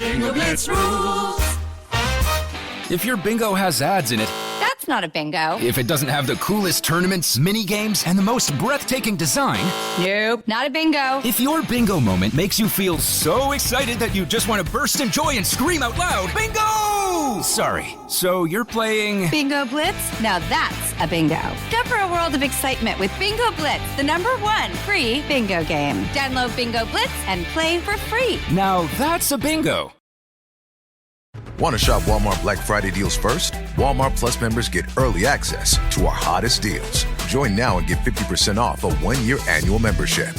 Bingo Blitz rules. If your bingo has ads in it, That's not a bingo. if it doesn't have the coolest tournaments, mini games, and the most breathtaking design, Nope, not a bingo. if your bingo moment makes you feel so excited that you just want to burst in joy and scream out loud, bingo! Sorry, so you're playing... Bingo Blitz? Now that's a bingo. Go for a world of excitement with Bingo Blitz, the #1 free bingo game. Download Bingo Blitz and play for free. Now that's a bingo. Want to shop Walmart Black Friday deals first? Walmart Plus members get early access to our hottest deals. Join now and get 50% off a 1-year annual membership.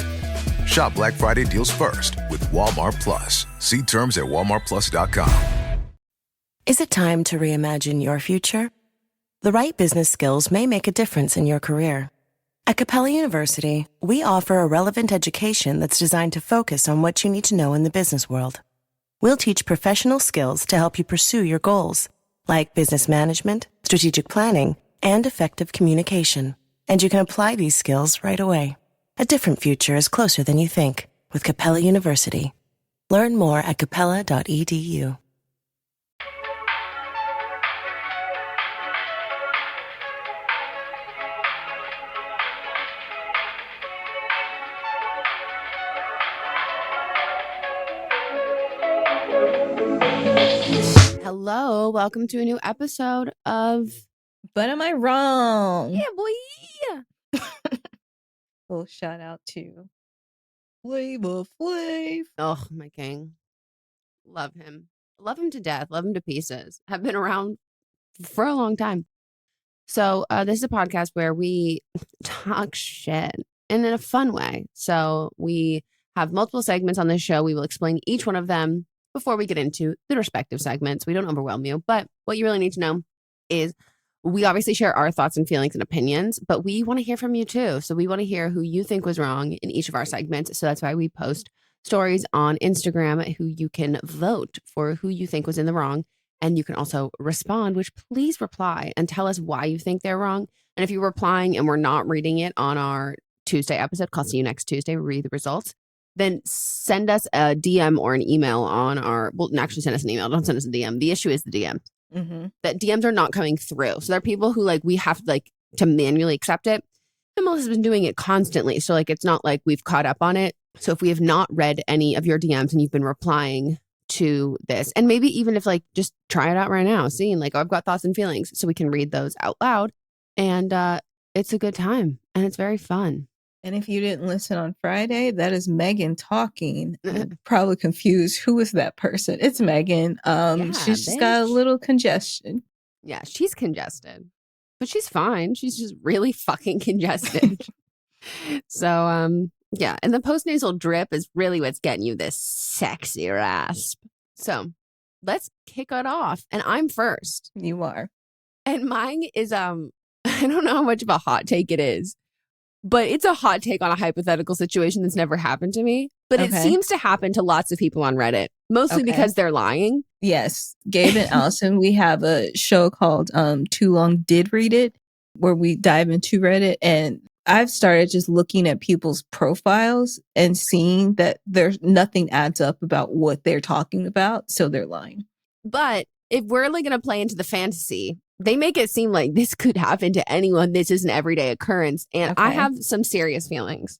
Shop Black Friday deals first with Walmart Plus. See terms at walmartplus.com. Is it time to reimagine your future? The right business skills may make a difference in your career. At Capella University, we offer a relevant education that's designed to focus on what you need to know in the business world. We'll teach professional skills to help you pursue your goals, like business management, strategic planning, and effective communication. And you can apply these skills right away. A different future is closer than you think with Capella University. Learn more at capella.edu. Hello, welcome to a new episode of But Am I Wrong? Yeah, boy. Little shout out to Flavor Flav. Oh, my king. Love him. Love him to death. Love him to pieces. Have been around for a long time. So this is a podcast where we talk shit and in a fun way. So we have multiple segments on this show. We will explain each one of them before we get into the respective segments. We don't overwhelm you, but what you really need to know is we obviously share our thoughts and feelings and opinions, but we want to hear from you too. So we want to hear who you think was wrong in each of our segments. So that's why we post stories on Instagram who you can vote for who you think was in the wrong. And you can also respond, which please reply and tell us why you think they're wrong. And if you're replying and we're not reading it on our Tuesday episode, called See You Next Tuesday, we read the results, then send us a DM or an email on our, well, actually send us an email. Don't send us a DM. The issue is the DM. Mm-hmm. That DMs are not coming through. So there are people who we have to manually accept it. And Melissa's been doing it constantly. So it's not like we've caught up on it. So if we have not read any of your DMs and you've been replying to this, and maybe even if just try it out right now, seeing I've got thoughts and feelings so we can read those out loud. And it's a good time and it's very fun. And if you didn't listen on Friday, that is Meghan talking. Probably confused. Who is that person? It's Meghan. She's just got a little congestion. Yeah, she's congested. But she's fine. She's just really fucking congested. So, yeah. And the postnasal drip is really what's getting you this sexy rasp. So let's kick it off. And I'm first. You are. And mine is, I don't know how much of a hot take it is, but it's a hot take on a hypothetical situation that's never happened to me. But it seems to happen to lots of people on Reddit, mostly because they're lying. Yes. Gabe and Allison, we have a show called Too Long Did Read It, where we dive into Reddit. And I've started just looking at people's profiles and seeing that there's nothing adds up about what they're talking about. So they're lying. But if we're going to play into the fantasy, they make it seem like this could happen to anyone. This is an everyday occurrence. And I have some serious feelings.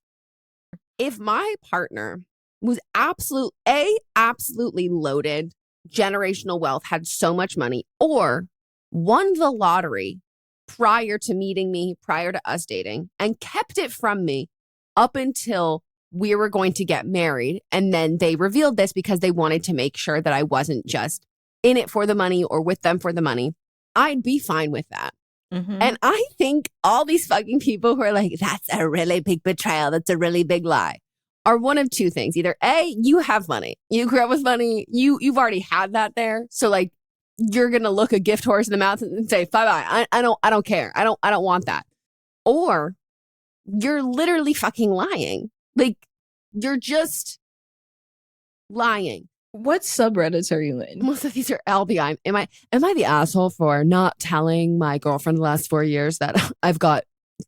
If my partner was absolutely loaded, generational wealth, had so much money, or won the lottery prior to meeting me, prior to us dating, and kept it from me up until we were going to get married, and then they revealed this because they wanted to make sure that I wasn't just in it for the money or with them for the money, I'd be fine with that. Mm-hmm. And I think all these fucking people who are like, that's a really big betrayal, that's a really big lie, are one of two things. Either A, you have money, you grew up with money, you've already had that there. So you're going to look a gift horse in the mouth and say, bye-bye, I don't care. I don't want that. Or you're literally fucking lying. You're just lying. What subreddits are you in? Most of these are LBI. Am I the asshole for not telling my girlfriend the last 4 years that I've got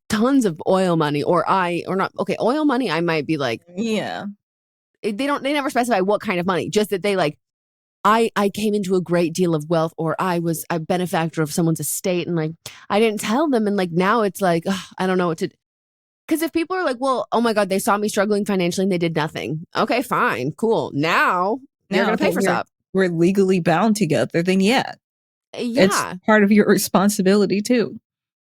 tons of oil money or not? Okay, oil money, I might be yeah. they never specify what kind of money, just that they I came into a great deal of wealth, or I was a benefactor of someone's estate, and like I didn't tell them, and like now it's like I don't know what to. Because if people are like, well, oh my God, they saw me struggling financially and they did nothing. Okay, fine, cool. Now you're gonna pay for stuff. We're legally bound together. Then it's part of your responsibility too.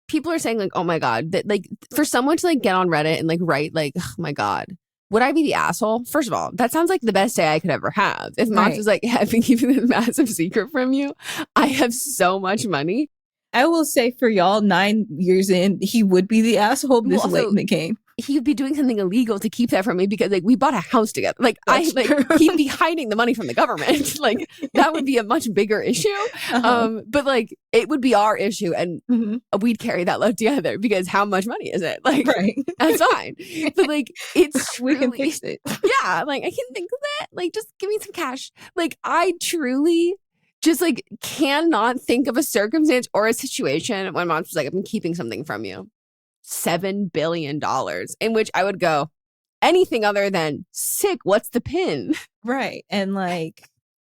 People are saying like, oh my God, that like for someone to like get on Reddit and like write like, oh my God, would I be the asshole? First of all, that sounds like the best day I could ever have. If Mox was like, yeah, I've been keeping this massive secret from you. I have so much money. I will say for y'all, 9 years in, he would be the asshole this late in the game. He would be doing something illegal to keep that from me because like we bought a house together. Like he'd be hiding the money from the government. Like that would be a much bigger issue. But like it would be our issue and we'd carry that load together because how much money is it? Like that's fine. But like it's we can fix it. Yeah, like I can think of that. Like just give me some cash. Like I truly just like cannot think of a circumstance or a situation when Mom's like, I've been keeping something from you. $7 billion in which I would go anything other than sick. What's the pin? Right. And like,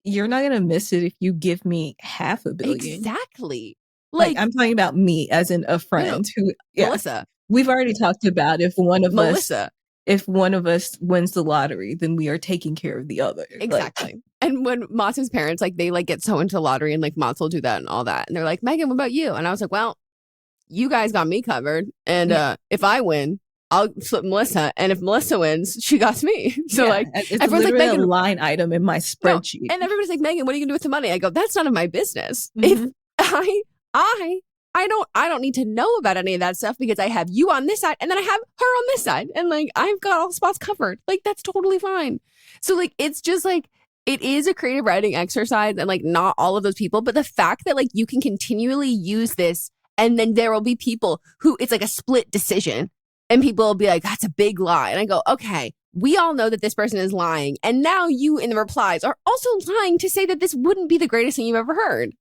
you're not going to miss it if you give me $500 million. Exactly. Like I'm talking about me as in a friend who, Melisa. We've already talked about if one of us wins the lottery, then we are taking care of the other. Exactly. Like, and when Motz's parents, like they like get so into lottery and like Motz will do that and all that. And they're like, Meghan, what about you? And I was like, well, you guys got me covered. And if I win, I'll flip Melisa. And if Melisa wins, she got me. So like, it's everyone's like, Meghan, a line item in my spreadsheet. No. And everybody's like, Meghan, what are you gonna do with the money? I go, that's none of my business. If I don't need to know about any of that stuff because I have you on this side and then I have her on this side. And like, I've got all the spots covered. Like, that's totally fine. So like, it's just like, it is a creative writing exercise and like not all of those people. But the fact that like you can continually use this and then there will be people who it's like a split decision and people will be like, that's a big lie. And I go, okay, we all know that this person is lying. And now you in the replies are also lying to say that this wouldn't be the greatest thing you've ever heard.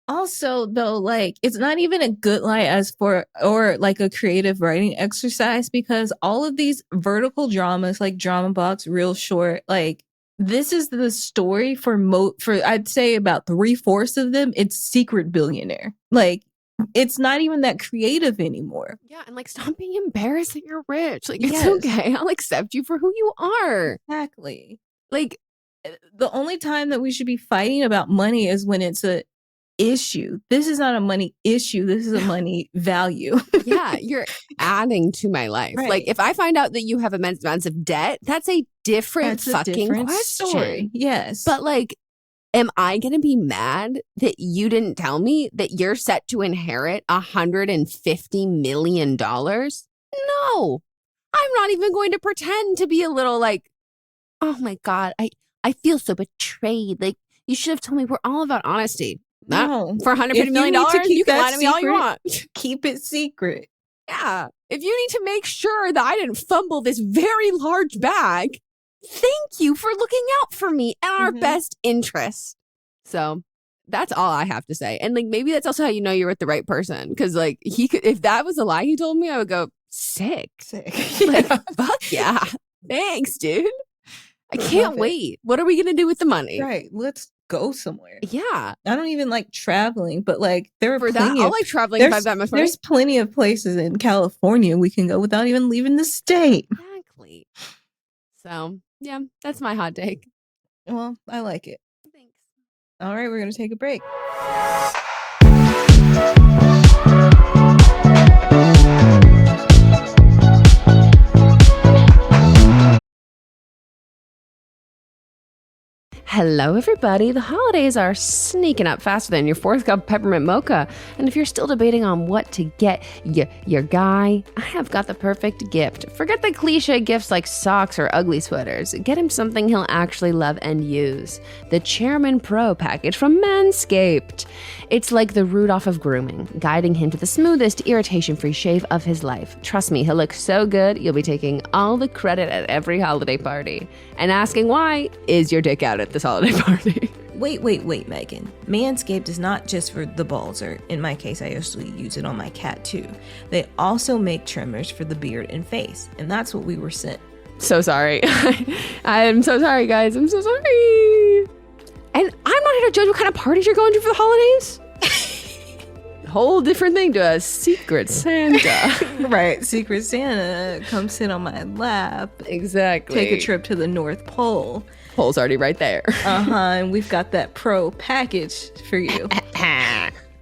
Also, though, like, it's not even a good lie or like a creative writing exercise because all of these vertical dramas, like Drama Box, Real Short, like, this is the story for I'd say about 3/4 of them. It's secret billionaire. Like, it's not even that creative anymore. Yeah, and like, stop being embarrassed that you're rich. Like, it's okay. I'll accept you for who you are. Exactly. Like, the only time that we should be fighting about money is when it's a issue. This is not a money issue. This is a money value. Yeah, you're adding to my life. Right. Like if I find out that you have immense amounts of debt, that's a different question. Story. Yes. But like, am I going to be mad that you didn't tell me that you're set to inherit $150 million? No, I'm not even going to pretend to be a little like, oh my God, I feel so betrayed. Like you should have told me. We're all about honesty. No. For $150 million, you can lie to me all you want. Keep it secret. Yeah. If you need to make sure that I didn't fumble this very large bag, thank you for looking out for me and our best interest. So that's all I have to say. And like, maybe that's also how you know you're with the right person. Cause like if that was a lie he told me, I would go, sick. Like, fuck yeah. Thanks, dude. I can't wait. What are we going to do with the money? Right. Let's go somewhere. Yeah. I don't even like traveling, but like there are for that, I'll like traveling if I have that much money. There's plenty of places in California we can go without even leaving the state. Exactly. So yeah, that's my hot take. Well, I like it. Thanks. All right, we're gonna take a break. Hello, everybody. The holidays are sneaking up faster than your 4th cup peppermint mocha. And if you're still debating on what to get your guy, I have got the perfect gift. Forget the cliche gifts like socks or ugly sweaters. Get him something he'll actually love and use. The Chairman Pro package from Manscaped. It's like the Rudolph of grooming, guiding him to the smoothest, irritation-free shave of his life. Trust me, he'll look so good, you'll be taking all the credit at every holiday party. And asking why is your dick out at this holiday party. Wait, Meghan. Manscaped is not just for the balls, or in my case, I usually use it on my cat too. They also make trimmers for the beard and face, and that's what we were sent. So sorry. I'm so sorry, guys. I'm so sorry. And I'm not here to judge what kind of parties you're going to for the holidays. Whole different thing to a Secret Santa. Right. Secret Santa, come sit on my lap. Exactly. Take a trip to the North Pole. Pole's already right there. And we've got that pro package for you.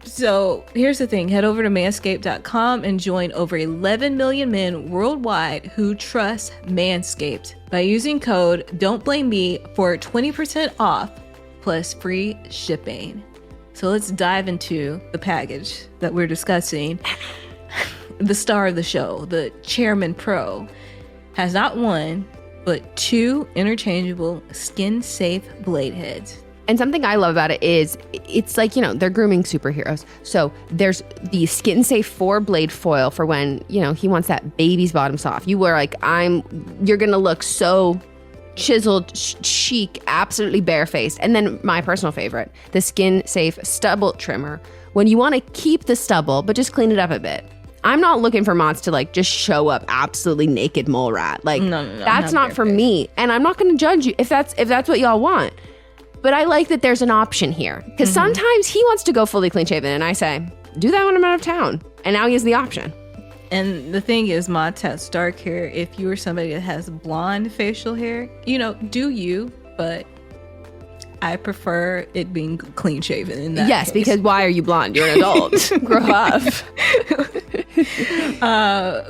So here's the thing. Head over to manscaped.com and join over 11 million men worldwide who trust Manscaped by using code Don't Blame Me for 20% off plus free shipping. So let's dive into the package that we're discussing. The star of the show, the Chairman Pro, has not one, but 2 interchangeable skin-safe blade heads. And something I love about it is it's like, they're grooming superheroes. So there's the skin safe 4-blade foil for when, he wants that baby's bottom soft. You wear you're going to look so chiseled, chic, absolutely barefaced. And then my personal favorite, the skin safe stubble trimmer. When you want to keep the stubble, but just clean it up a bit. I'm not looking for mods to just show up absolutely naked mole rat. No, that's not for me. And I'm not going to judge you if that's what y'all want. But I like that there's an option here. Because sometimes he wants to go fully clean shaven and I say, do that when I'm out of town. And now he has the option. And the thing is, mods has dark hair. If you are somebody that has blonde facial hair, do you, but I prefer it being clean shaven in that case. Because why are you blonde? You're an adult. Grow up.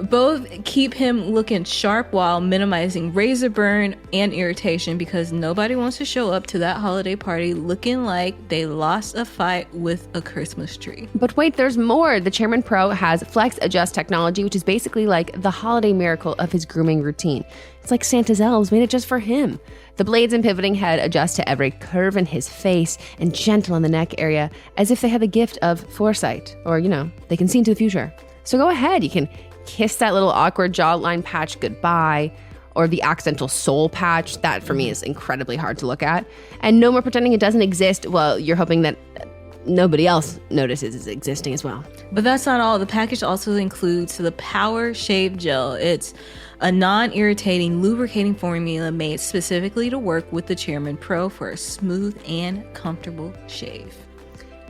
Both keep him looking sharp while minimizing razor burn and irritation because nobody wants to show up to that holiday party looking like they lost a fight with a Christmas tree. But wait, there's more. The Chairman Pro has Flex Adjust technology, which is basically like the holiday miracle of his grooming routine. It's like Santa's elves made it just for him. The blades and pivoting head adjust to every curve in his face and gentle on the neck area as if they have the gift of foresight or, they can see into the future. So go ahead. You can kiss that little awkward jawline patch goodbye or the accidental soul patch. That for me is incredibly hard to look at. And no more pretending it doesn't exist. Well, you're hoping that nobody else notices it's existing as well. But that's not all. The package also includes the Power Shave Gel. It's a non-irritating, lubricating formula made specifically to work with the Chairman Pro for a smooth and comfortable shave.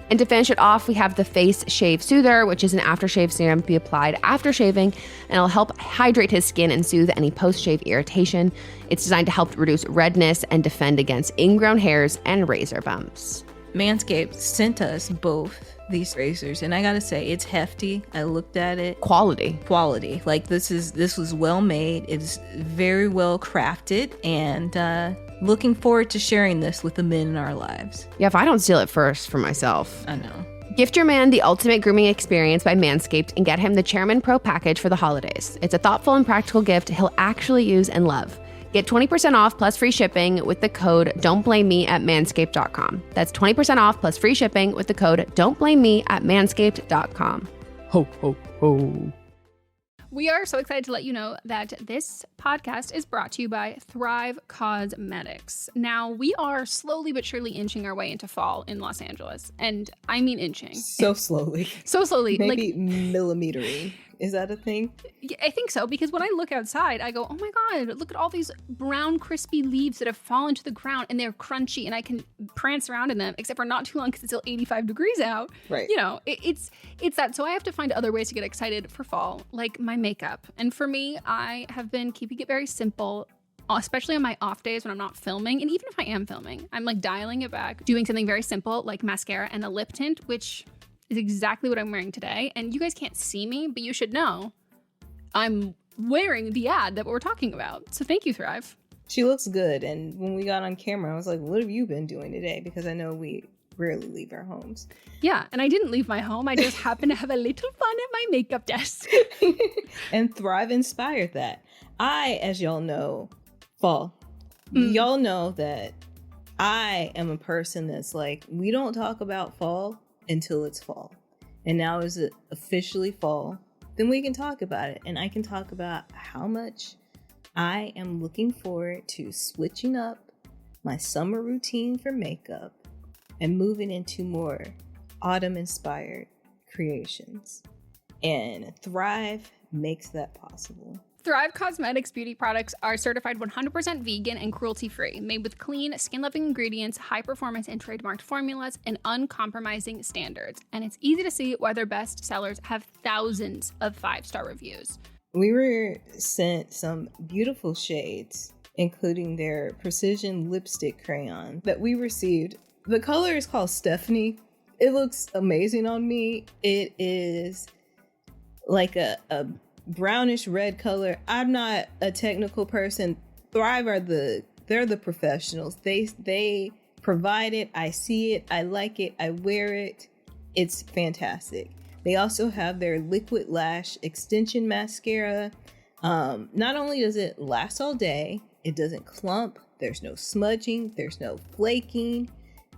And to finish it off, we have the Face Shave Soother, which is an aftershave serum to be applied after shaving, and it'll help hydrate his skin and soothe any post-shave irritation. It's designed to help reduce redness and defend against ingrown hairs and razor bumps. Manscaped sent us both these razors, and I gotta say, it's hefty. I looked at it. Quality. This was well made. It's very well crafted, and looking forward to sharing this with the men in our lives. Yeah, if I don't steal it first for myself. I know. Gift your man the ultimate grooming experience by Manscaped and get him the Chairman Pro package for the holidays. It's a thoughtful and practical gift he'll actually use and love. Get 20% off plus free shipping with the code Don't Blame Me at manscaped.com. That's 20% off plus free shipping with the code Don't Blame Me at manscaped.com. Ho, ho, ho. We are so excited to let you know that this podcast is brought to you by Thrive Cosmetics. Now, we are slowly but surely inching our way into fall in Los Angeles. And I mean inching. So slowly. So slowly. Maybe millimetering. Is that a thing? Yeah, I think so, because when I look outside, I go, oh my God, look at all these brown, crispy leaves that have fallen to the ground and they're crunchy and I can prance around in them, except for not too long because it's still 85 degrees out. Right. It's that. So I have to find other ways to get excited for fall, like my makeup. And for me, I have been keeping it very simple, especially on my off days when I'm not filming. And even if I am filming, I'm dialing it back, doing something very simple like mascara and a lip tint, which is exactly what I'm wearing today. And you guys can't see me, but you should know I'm wearing the ad that we're talking about. So thank you, Thrive. She looks good. And when we got on camera, I was like, what have you been doing today? Because I know we rarely leave our homes. Yeah, and I didn't leave my home. I just happened to have a little fun at my makeup desk. And Thrive inspired that. As y'all know, fall. Y'all know that I am a person that's like, we don't talk about fall until it's fall. And now is it officially fall? Then we can talk about it. And I can talk about how much I am looking forward to switching up my summer routine for makeup and moving into more autumn-inspired creations. And Thrive makes that possible. Thrive Cosmetics beauty products are certified 100% vegan and cruelty-free, made with clean, skin-loving ingredients, high-performance and trademarked formulas, and uncompromising standards. And it's easy to see why their best sellers have thousands of 5-star reviews. We were sent some beautiful shades, including their precision lipstick crayon that we received. The color is called Stephanie. It looks amazing on me. It is like a brownish red color. I'm not a technical person. Thrive they're the professionals. They provide it. I see it. I like it. I wear it. It's fantastic. They also have their liquid lash extension mascara. Not only does it last all day, it doesn't clump. There's no smudging. There's no flaking.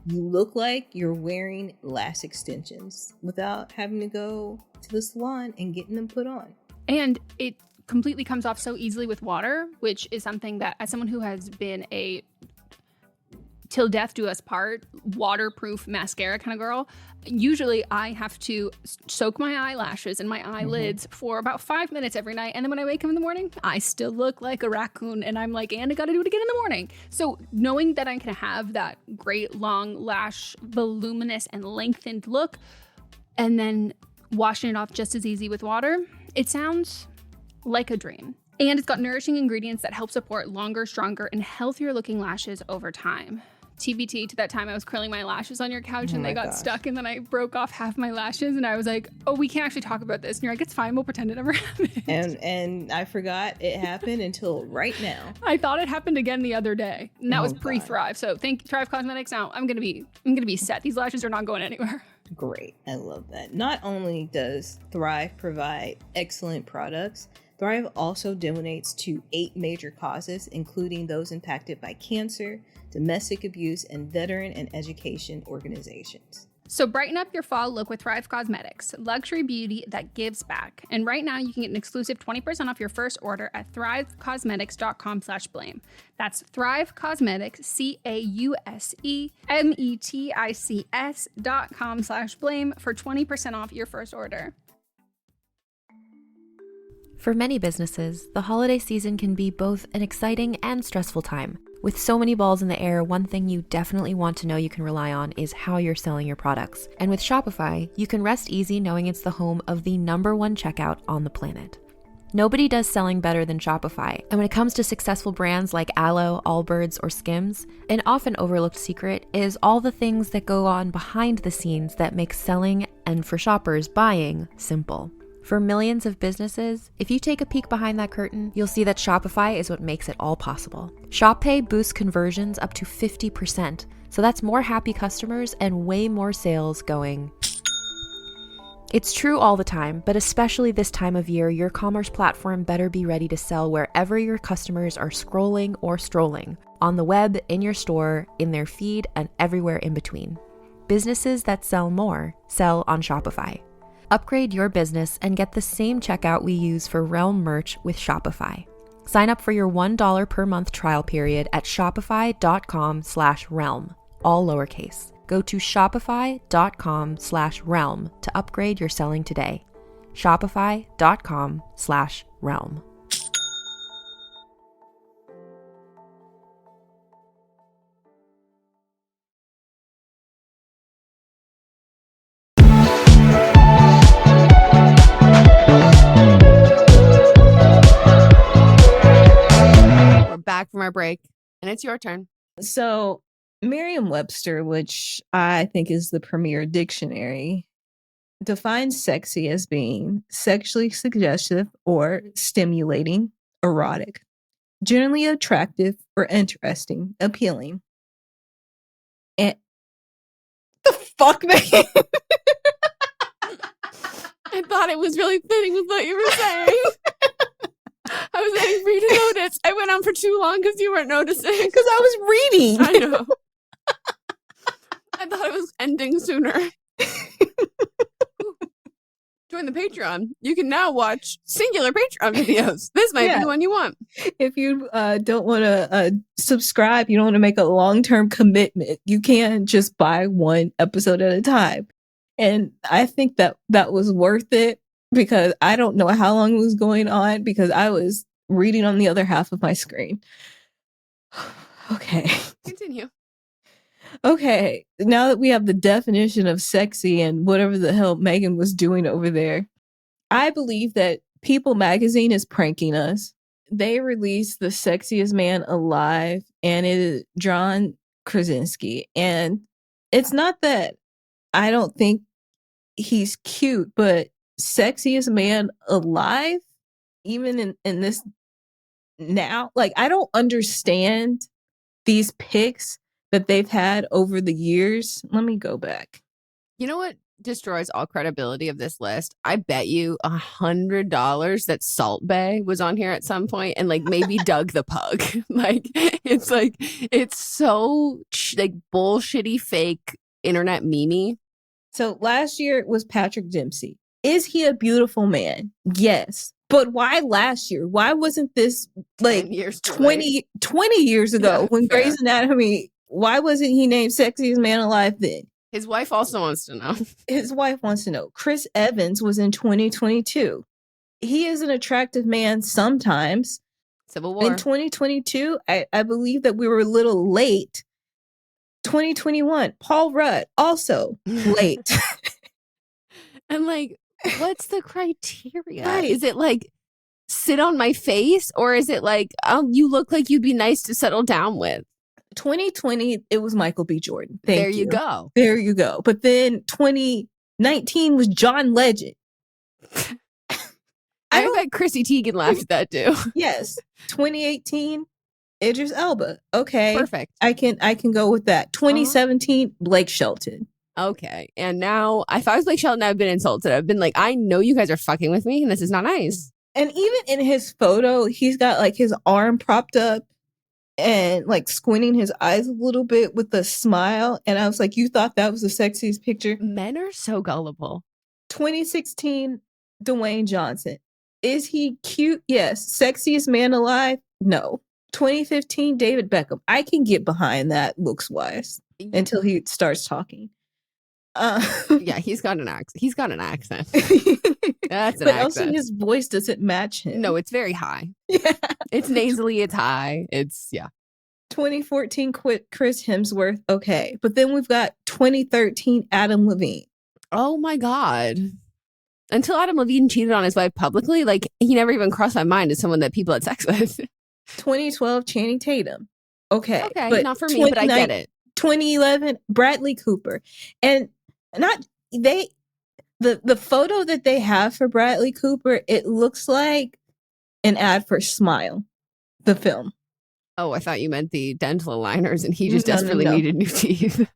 You look like you're wearing lash extensions without having to go to the salon and getting them put on. And it completely comes off so easily with water, which is something that, as someone who has been a till death do us part waterproof mascara kind of girl, usually I have to soak my eyelashes and my eyelids for about 5 minutes every night. And then when I wake up in the morning, I still look like a raccoon. And I'm like, and I got to do it again in the morning. So knowing that I can have that great long lash, voluminous and lengthened look, and then washing it off just as easy with water, it sounds like a dream. And it's got nourishing ingredients that help support longer, stronger, and healthier looking lashes over time. TBT to that time I was curling my lashes on your couch and they got stuck, and then I broke off half my lashes and I was like, oh, we can't actually talk about this. And you're like, it's fine, we'll pretend it never happened. And I forgot it happened until right now. I thought it happened again the other day. And that was pre-Thrive. So thank Thrive Cosmetics. Now I'm gonna be set. These lashes are not going anywhere. Great. I love that. Not only does Thrive provide excellent products, Thrive also donates to 8 major causes, including those impacted by cancer, domestic abuse, and veteran and education organizations. So brighten up your fall look with Thrive Cosmetics, luxury beauty that gives back. And right now you can get an exclusive 20% off your first order at thrivecosmetics.com/blame. That's Thrive Cosmetics, CAUSEMETICS.com/blame for 20% off your first order. For many businesses, the holiday season can be both an exciting and stressful time. With so many balls in the air, one thing you definitely want to know you can rely on is how you're selling your products. And with Shopify, you can rest easy knowing it's the home of the #1 checkout on the planet. Nobody does selling better than Shopify. And when it comes to successful brands like Aloe, Allbirds, or Skims, an often overlooked secret is all the things that go on behind the scenes that make selling, and for shoppers, buying, simple. For millions of businesses, if you take a peek behind that curtain, you'll see that Shopify is what makes it all possible. Shop Pay boosts conversions up to 50%, so that's more happy customers and way more sales going. It's true all the time, but especially this time of year, your commerce platform better be ready to sell wherever your customers are scrolling or strolling, on the web, in your store, in their feed, and everywhere in between. Businesses that sell more sell on Shopify. Upgrade your business and get the same checkout we use for Realm merch with Shopify. Sign up for your $1 per month trial period at shopify.com/realm, all lowercase. Go to shopify.com/realm to upgrade your selling today. Shopify.com/realm. Back from our break, and it's your turn. So Merriam-Webster, which I think is the premier dictionary, defines sexy as being sexually suggestive or stimulating, erotic, generally attractive or interesting, appealing. And the fuck, man? I thought it was really fitting with what you were saying. I was waiting for you to notice. I went on for too long because you weren't noticing. Because I was reading. I know. I thought it was ending sooner. Join the Patreon. You can now watch singular Patreon videos. This might be the one you want. If you don't want to subscribe, you don't want to make a long-term commitment, you can just buy one episode at a time. And I think that was worth it, because I don't know how long it was going on, because I was reading on the other half of my screen. Okay. Continue. Okay. Now that we have the definition of sexy and whatever the hell Meghan was doing over there, I believe that People magazine is pranking us. They released the sexiest man alive, and it is John Krasinski. And it's not that I don't think he's cute, but sexiest man alive, even in this now, like, I don't understand these pics that they've had over the years. Let me go back. You know what destroys all credibility of this list? I bet you $100 that Salt Bae was on here at some point, and like maybe Doug the Pug. It's so like bullshitty fake internet meme. So last year it was Patrick Dempsey. Is he a beautiful man? Yes. But why last year? Why wasn't this like 20 years ago when fair. Grey's Anatomy? Why wasn't he named Sexiest Man Alive then? His wife also wants to know. His wife wants to know. Chris Evans was in 2022. He is an attractive man sometimes. Civil War. In 2022, I believe that we were a little late. 2021, Paul Rudd, also late. And like, what's the criteria? Right. Is it like sit on my face, or is it like, oh, you look like you'd be nice to settle down with? 2020, it was Michael B. Jordan. There you go. There you go. But then 2019 was John Legend. I bet Chrissy Teigen laughed at that too. Yes. 2018, Idris Elba. Okay. Perfect. I can go with that. 2017, Blake Shelton. Okay. And now, if I was Blake Shelton, I've been insulted. I've been like, I know you guys are fucking with me, and this is not nice. And even in his photo, he's got like his arm propped up and like squinting his eyes a little bit with a smile. And I was like, you thought that was the sexiest picture? Men are so gullible. 2016, Dwayne Johnson. Is he cute? Yes. Sexiest man alive? No. 2015, David Beckham. I can get behind that looks wise until he starts talking. Yeah, he's got an accent. He's got an accent. That's an but also accent. his voice doesn't match him. No, it's very high. Yeah. It's nasally, it's high. It's, yeah. 2014, Chris Hemsworth. Okay. But then we've got 2013, Adam Levine. Oh my God. Until Adam Levine cheated on his wife publicly, like, he never even crossed my mind as someone that people had sex with. 2012, Channing Tatum. Okay. Okay, but not for me, but I get it. 2011, Bradley Cooper. And not they the photo that they have for Bradley Cooper, it looks like an ad for Smile, the film. Oh, I thought you meant the dental aligners and he just desperately needed new teeth.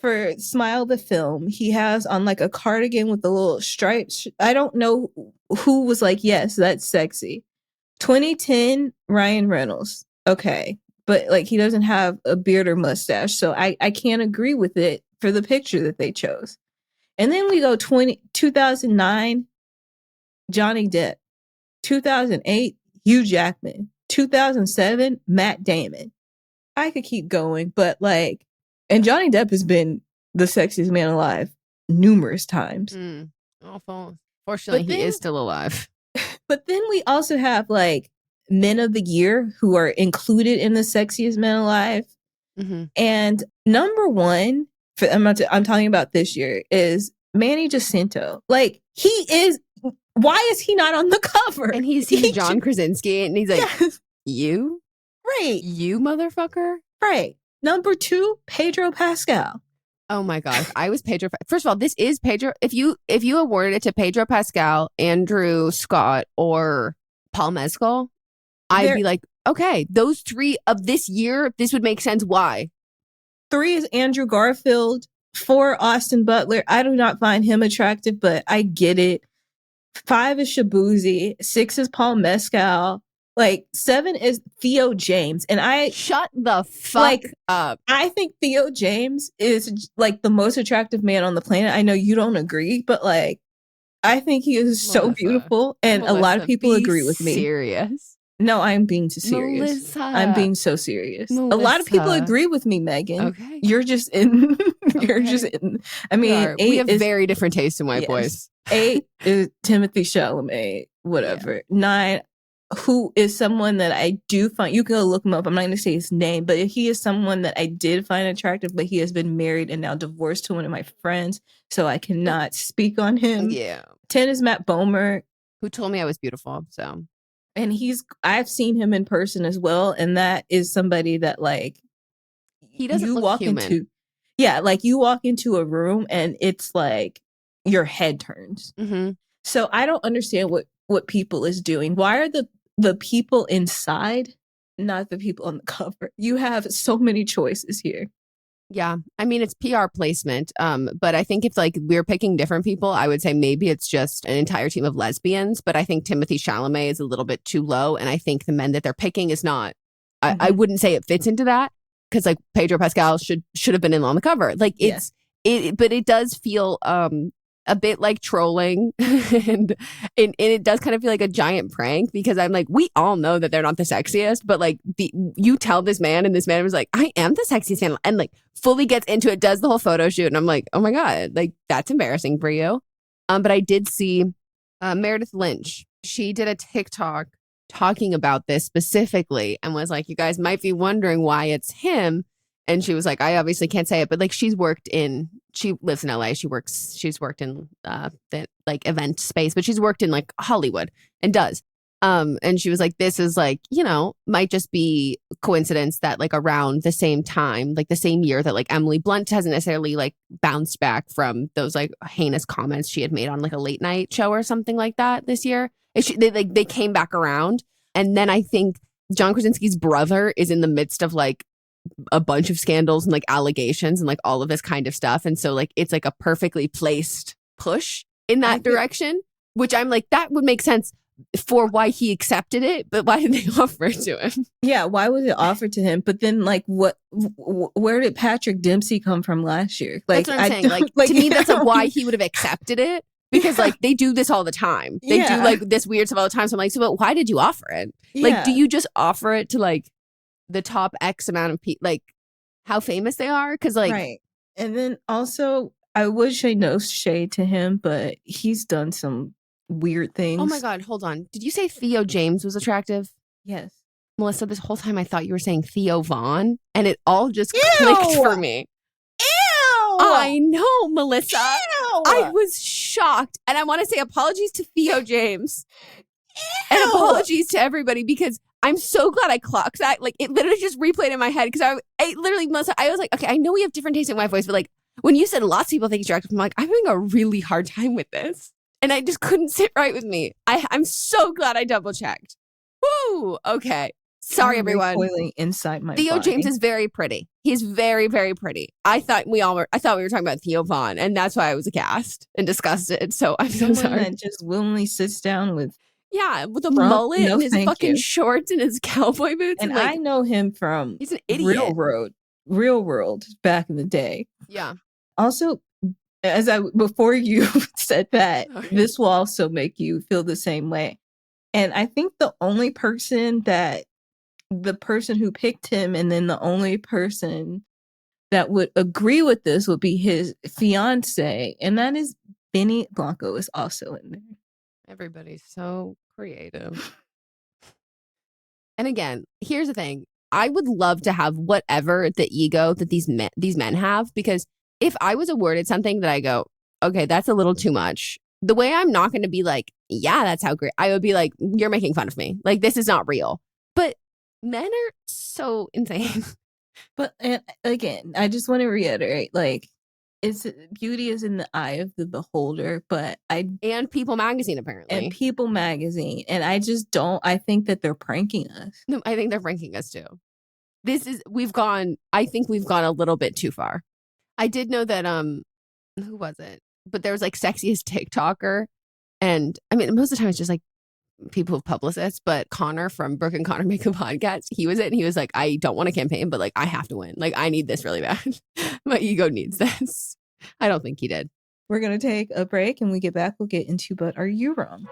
For Smile, the film, he has on like a cardigan with the little stripes. I don't know who was like, yes, that's sexy. 2010, Ryan Reynolds. Okay. But like he doesn't have a beard or mustache. So I can't agree with it for the picture that they chose. And then we go 2009, Johnny Depp. 2008, Hugh Jackman. 2007, Matt Damon. I could keep going, but like, and Johnny Depp has been the sexiest man alive numerous times. Awful. Fortunately, he is still alive. But then we also have like men of the year who are included in the sexiest men alive. Mm-hmm. And number one, I'm talking about this year, is Manny Jacinto. Like, he is, why is he not on the cover? And he's John Krasinski, and he's like, yes. You? Right. You motherfucker? Right. Number two, Pedro Pascal. Oh my gosh. I was Pedro. First of all, this is Pedro. If you awarded it to Pedro Pascal, Andrew Scott, or Paul Mescal, I'd be like, okay, those three of this year, this would make sense. Why? 3 is Andrew Garfield. 4, Austin Butler. I do not find him attractive, but I get it. 5 is Shabuzi. 6 is Paul Mescal. Like, 7 is Theo James. And I shut the fuck up. I think Theo James is like the most attractive man on the planet. I know you don't agree, but like, I think he is so beautiful, and a lot of people agree with me. Serious? No, I'm being too serious. Melissa. I'm being so serious. Melissa. A lot of people agree with me, Megan. Okay. You're just in. You're just in. I mean, we have very different tastes in white boys. 8 is Timothy Chalamet. Whatever. Yeah. 9. who is someone that I do find, you can go look him up. I'm not going to say his name, but he is someone that I did find attractive, but he has been married and now divorced to one of my friends. So I cannot speak on him. Yeah. 10 is Matt Bomer. Who told me I was beautiful. So, and I've seen him in person as well. And that is somebody that like, he doesn't look human. Like you walk into a room and it's like your head turns. Mm-hmm. So I don't understand what people is doing. Why are the people inside not the people on the cover? You have so many choices here. Yeah. I mean, it's PR placement. But I think if like we're picking different people, I would say maybe it's just an entire team of lesbians. But I think Timothée Chalamet is a little bit too low. And I think the men that they're picking is not, I wouldn't say it fits into that. Because like Pedro Pascal should have been in on the cover. Like but it does feel a bit like trolling and it does kind of feel like a giant prank because I'm like, we all know that they're not the sexiest, but like you tell this man and this man was like, I am the sexiest man, and like fully gets into it, does the whole photo shoot, and I'm like, oh my God, like that's embarrassing for you. But I did see Meredith Lynch. She did a TikTok talking about this specifically and was like, you guys might be wondering why it's him. And she was like, I obviously can't say it, but like she lives in LA. She's worked in the like event space, but she's worked in like Hollywood and does. And she was like, this is like, might just be coincidence that like around the same time, like the same year that like Emily Blunt hasn't necessarily like bounced back from those like heinous comments she had made on like a late night show or something like that this year. They came back around. And then I think John Krasinski's brother is in the midst of like a bunch of scandals and like allegations and like all of this kind of stuff. And so like it's like a perfectly placed push in that direction, which I'm like, that would make sense for why he accepted it, but why did they offer it to him? Yeah, why was it offered to him? But then like where did Patrick Dempsey come from last year? Like, that's what I'm saying. Like to me, that's like why he would have accepted it. Because like they do this all the time. They do like this weird stuff all the time. So I'm like, so but why did you offer it? Like, do you just offer it to like the top X amount of people, like how famous they are? Because like, right. And then also, I would say no shade to him, but he's done some weird things. Oh my God, hold on. Did you say Theo James was attractive? Yes. Melissa, this whole time I thought you were saying Theo Vaughn, and it all just clicked for me. Ew! I know, Melissa. Ew! I was shocked. And I want to say apologies to Theo James. And apologies to everybody because I'm so glad I clocked that. Like it literally just replayed in my head because I literally, Melissa, I was like, okay, I know we have different tastes in my voice, but like when you said lots of people think he's attractive, I'm like, I'm having a really hard time with this. And I just couldn't sit right with me. I'm so glad I double checked. Woo! Okay. Sorry, everyone. Inside my Theo body. James is very pretty. He's very, very pretty. I thought we were talking about Theo Vaughn, and that's why I was aghast and disgusted. So I'm so sorry. That just willingly sits down with a mullet and his fucking shorts and his cowboy boots. And like, I know him from he's an idiot. Real World back in the day. Yeah. Also, before you said that, this will also make you feel the same way. And I think the person who picked him and then the only person that would agree with this would be his fiance, and that is Benny Blanco is also in there. Everybody's so creative. And again, here's the thing. I would love to have whatever the ego that these men have, because if I was awarded something that I go, okay, that's a little too much, the way I'm not going to be like, yeah, that's how great. I would be like, you're making fun of me. Like, this is not real. But men are so insane. But again, I just want to reiterate, like, beauty is in the eye of the beholder, and People Magazine apparently. And People Magazine. And I just don't, I think that they're pranking us. No, I think they're pranking us too. I think we've gone a little bit too far. I did know that, who was it? But there was like sexiest TikToker. And I mean, most of the time it's just like people with publicists, but Connor from Brooke and Connor Make a Podcast, he was it. And he was like, I don't want to campaign, but like, I have to win. Like, I need this really bad. My ego needs this. I don't think he did. We're going to take a break and when we get back, we'll get into But Are You Wrong?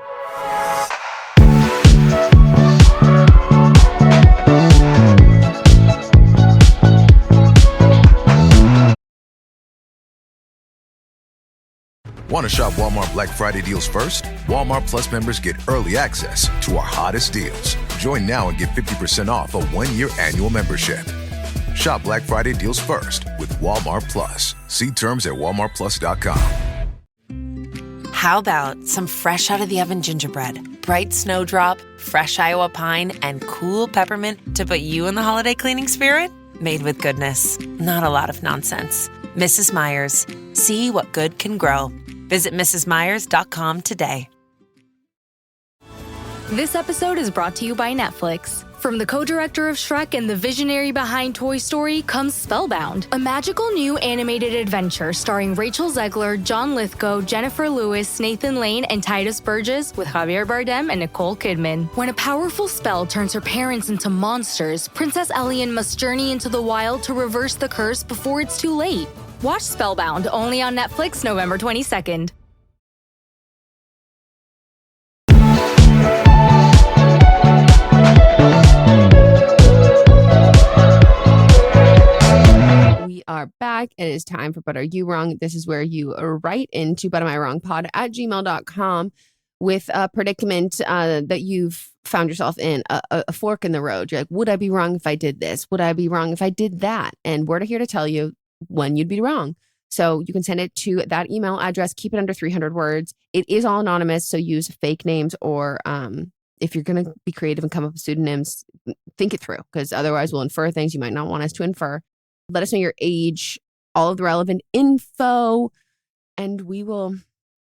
Want to shop Walmart Black Friday deals first? Walmart Plus members get early access to our hottest deals. Join now and get 50% off a 1-year annual membership. Shop Black Friday deals first with Walmart Plus. See terms at walmartplus.com. How about some fresh out of the oven gingerbread, bright snowdrop, fresh Iowa pine, and cool peppermint to put you in the holiday cleaning spirit? Made with goodness, not a lot of nonsense. Mrs. Meyer's. See what good can grow. Visit mrsmeyers.com today. This episode is brought to you by Netflix. From the co-director of Shrek and the visionary behind Toy Story comes Spellbound, a magical new animated adventure starring Rachel Zegler, John Lithgow, Jennifer Lewis, Nathan Lane, and Titus Burgess with Javier Bardem and Nicole Kidman. When a powerful spell turns her parents into monsters, Princess Elian must journey into the wild to reverse the curse before it's too late. Watch Spellbound only on Netflix November 22nd. We are back. It is time for But Are You Wrong? This is where you write into butamiwrongpod@gmail.com with a predicament that you've found yourself in, a fork in the road. You're like, would I be wrong if I did this? Would I be wrong if I did that? And we're here to tell you when you'd be wrong. So you can send it to that email address. Keep it under 300 words. It is all anonymous, so use fake names or if you're going to be creative and come up with pseudonyms, think it through because otherwise we'll infer things you might not want us to infer. Let us know your age, all of the relevant info, and we will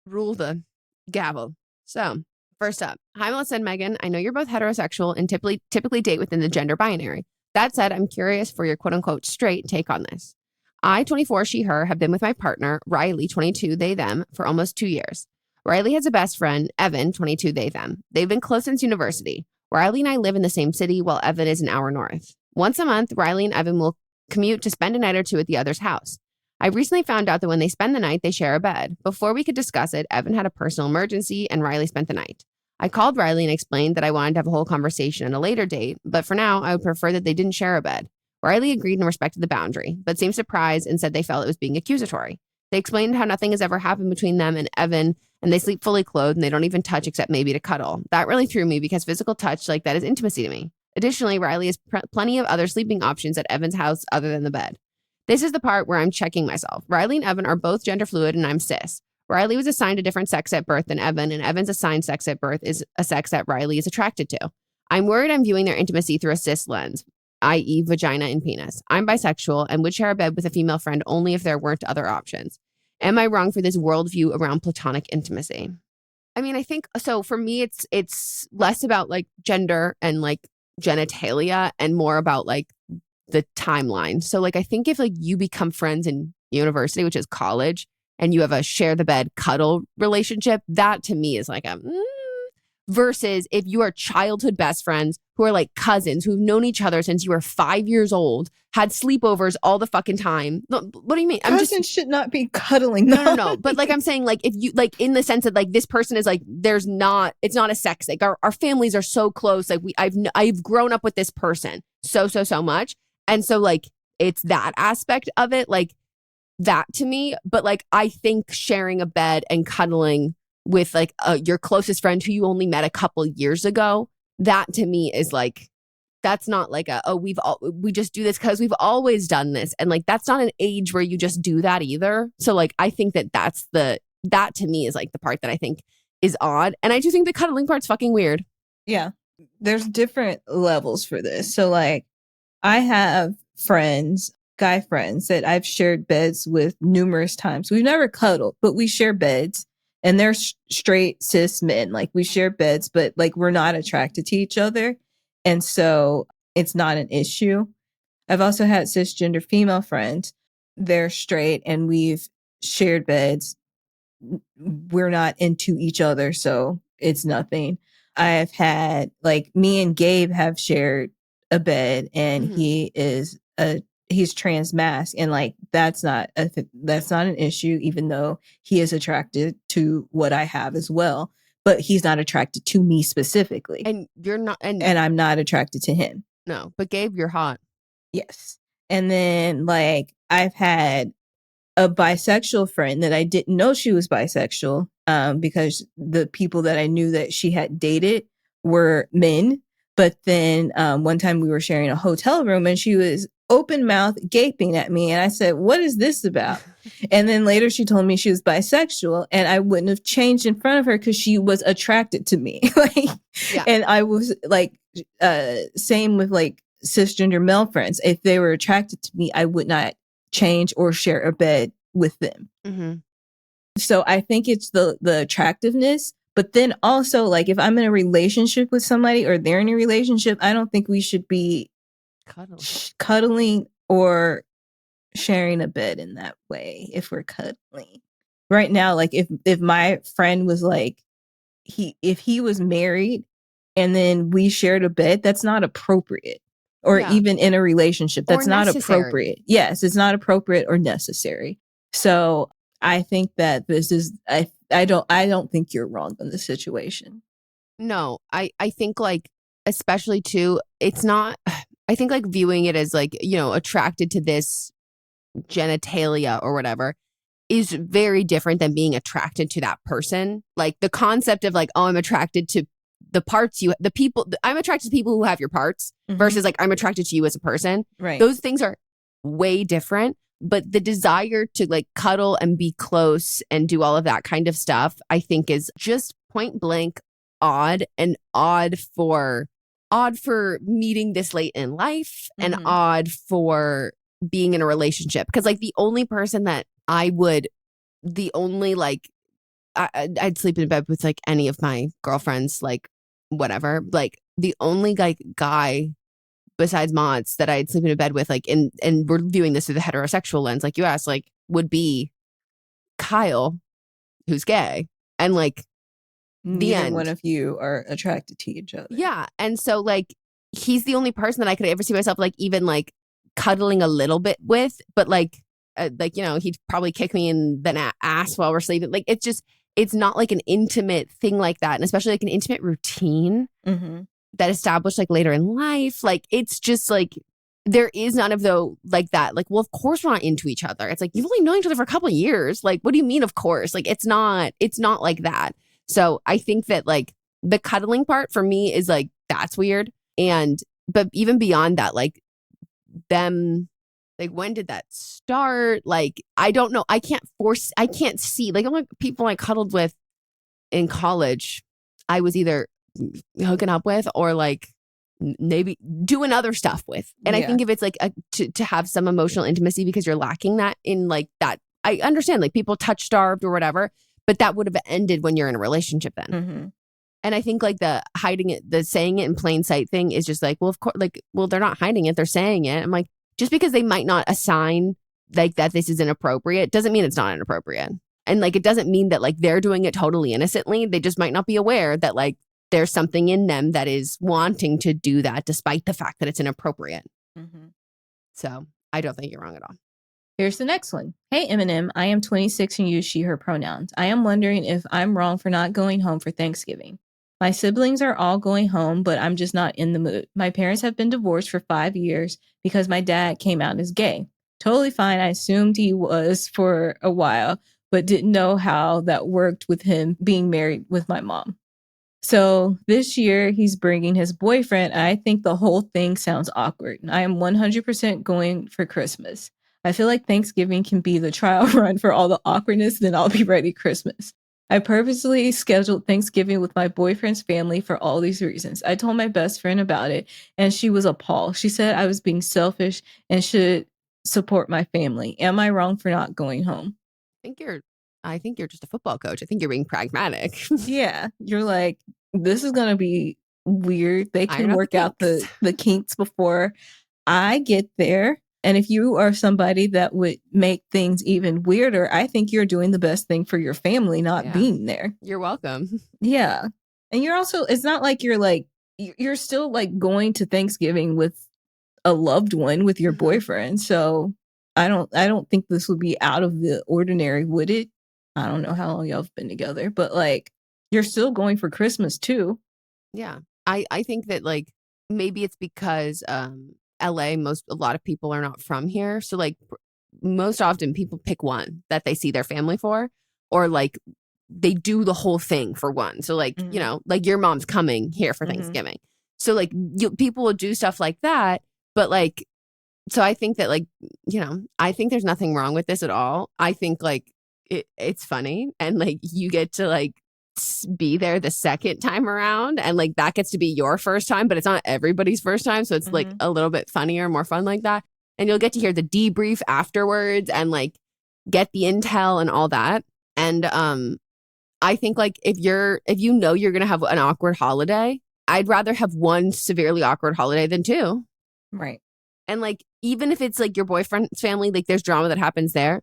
rule the gavel. So, first up, hi, Melissa and Meghan. I know you're both heterosexual and typically date within the gender binary. That said, I'm curious for your quote-unquote straight take on this. I, 24, she, her, have been with my partner, Riley, 22, they, them, for almost 2 years. Riley has a best friend, Evan, 22, they, them. They've been close since university. Riley and I live in the same city while Evan is an hour north. Once a month, Riley and Evan will commute to spend a night or two at the other's house. I recently found out that when they spend the night, they share a bed. Before we could discuss it, Evan had a personal emergency and Riley spent the night. I called Riley and explained that I wanted to have a whole conversation at a later date, but for now, I would prefer that they didn't share a bed. Riley agreed and respected the boundary, but seemed surprised and said they felt it was being accusatory. They explained how nothing has ever happened between them and Evan, and they sleep fully clothed and they don't even touch except maybe to cuddle. That really threw me because physical touch like that is intimacy to me. Additionally, Riley has plenty of other sleeping options at Evan's house other than the bed. This is the part where I'm checking myself. Riley and Evan are both gender fluid and I'm cis. Riley was assigned a different sex at birth than Evan, and Evan's assigned sex at birth is a sex that Riley is attracted to. I'm worried I'm viewing their intimacy through a cis lens, i.e. vagina and penis. I'm bisexual and would share a bed with a female friend only if there weren't other options. Am I wrong for this worldview around platonic intimacy? I mean, I think, so for me, it's less about like gender and like genitalia and more about like the timeline. So like I think if like you become friends in university, which is college, and you have a share the bed cuddle relationship, that to me is like a versus if you are childhood best friends who are like cousins who've known each other since you were 5 years old, had sleepovers all the fucking time. What do you mean? Cousins should not be cuddling. No. But like I'm saying, like if you like in the sense that like this person is like it's not a sex thing. Our families are so close. Like I've grown up with this person so much, and so like it's that aspect of it, like that to me. But like I think sharing a bed and cuddling with like your closest friend who you only met a couple years ago, that to me is like, that's not like we just do this because we've always done this. And like, that's not an age where you just do that either. So like, I think that to me is like the part that I think is odd. And I do think the cuddling part's fucking weird. Yeah. There's different levels for this. So like, I have guy friends that I've shared beds with numerous times. We've never cuddled, but we share beds. And they're straight cis men. Like we share beds, but like we're not attracted to each other. And so it's not an issue. I've also had cisgender female friends. They're straight and we've shared beds. We're not into each other. So it's nothing. I've had like me and Gabe have shared a bed and he's trans masc, and like that's not an issue, even though he is attracted to what I have as well, but he's not attracted to me specifically. And you're not, and I'm not attracted to him. No, but Gabe, you're hot. Yes. And then like I've had a bisexual friend that I didn't know she was bisexual, because the people that I knew that she had dated were men. But then one time we were sharing a hotel room and she was open mouth gaping at me. And I said, what is this about? And then later she told me she was bisexual, and I wouldn't have changed in front of her because she was attracted to me. And I was like, same with like cisgender male friends. If they were attracted to me, I would not change or share a bed with them. Mm-hmm. So I think it's the attractiveness. But then also, like, if I'm in a relationship with somebody or they're in a relationship, I don't think we should be cuddling or sharing a bed in that way if we're cuddling. Right now, like, if my friend was like, if he was married and then we shared a bed, that's not appropriate. Or even in a relationship, that's not appropriate. Yes, it's not appropriate or necessary. So I think that this is, I don't think you're wrong in this situation. No, I think like, especially too, it's not, I think like viewing it as like, you know, attracted to this genitalia or whatever is very different than being attracted to that person. Like the concept of like, oh, I'm attracted to the parts I'm attracted to people who have your parts versus like, I'm attracted to you as a person. Right. Those things are way different. But the desire to like cuddle and be close and do all of that kind of stuff, I think is just point blank odd, and odd for meeting this late in life and odd for being in a relationship. Because like the only person that I'd sleep in bed with like any of my girlfriends, like whatever, like the only like guy besides Mods that I'd sleep in a bed with, like, and we're viewing this through the heterosexual lens, like you asked, like, would be Kyle, who's gay. And like neither one of you are attracted to each other. Yeah. And so like he's the only person that I could ever see myself like even like cuddling a little bit with, but like you know, he'd probably kick me in the ass while we're sleeping. Like it's not like an intimate thing like that. And especially like an intimate routine that established like later in life. Like it's just like there is none of though like that. Like, well, of course we're not into each other. It's like you've only known each other for a couple of years. Like, what do you mean? Of course. Like it's not like that. So I think that like the cuddling part for me is like that's weird. But even beyond that, like them, like when did that start? Like I don't know. I can't see like only people I cuddled with in college I was either hooking up with or like maybe doing other stuff with. And I think if it's like to have some emotional intimacy because you're lacking that in like that, I understand like people touch starved or whatever, but that would have ended when you're in a relationship then. And I think like the hiding it, the saying it in plain sight thing is just like, well, of course, like, well, they're not hiding it. They're saying it. I'm like, just because they might not assign like that this is inappropriate doesn't mean it's not inappropriate. And like, it doesn't mean that like they're doing it totally innocently. They just might not be aware that like there's something in them that is wanting to do that despite the fact that it's inappropriate. So I don't think you're wrong at all. Here's the next one. Hey, Eminem, I am 26 and use she, her pronouns. I am wondering if I'm wrong for not going home for Thanksgiving. My siblings are all going home, but I'm just not in the mood. My parents have been divorced for 5 years because my dad came out as gay. Totally fine. I assumed he was for a while, but didn't know how that worked with him being married with my mom. So this year he's bringing his boyfriend. And I think the whole thing sounds awkward. I am 100% going for Christmas. I feel like Thanksgiving can be the trial run for all the awkwardness, then I'll be ready Christmas. I purposely scheduled Thanksgiving with my boyfriend's family for all these reasons. I told my best friend about it, and she was appalled. She said I was being selfish and should support my family. Am I wrong for not going home? I think you're just a football coach. I think you're being pragmatic. Yeah. You're like, this is going to be weird. They can work out the kinks before I get there. And if you are somebody that would make things even weirder, I think you're doing the best thing for your family, not being there. You're welcome. Yeah. And you're also, it's not like you're still like going to Thanksgiving with a loved one with your boyfriend. So I don't think this would be out of the ordinary, would it? I don't know how long y'all have been together, but like you're still going for Christmas too. Yeah. I think that like maybe it's because LA, a lot of people are not from here. So like most often people pick one that they see their family for, or like they do the whole thing for one. So like, you know, like your mom's coming here for Thanksgiving. So like people will do stuff like that. But like, so I think that like, you know, I think there's nothing wrong with this at all. I think like it's funny, and like you get to like be there the second time around, and like that gets to be your first time, but it's not everybody's first time. So it's like a little bit funnier, more fun like that. And you'll get to hear the debrief afterwards and like get the intel and all that. And I think like if you know you're gonna have an awkward holiday, I'd rather have one severely awkward holiday than two. Right. And like even if it's like your boyfriend's family, like there's drama that happens there.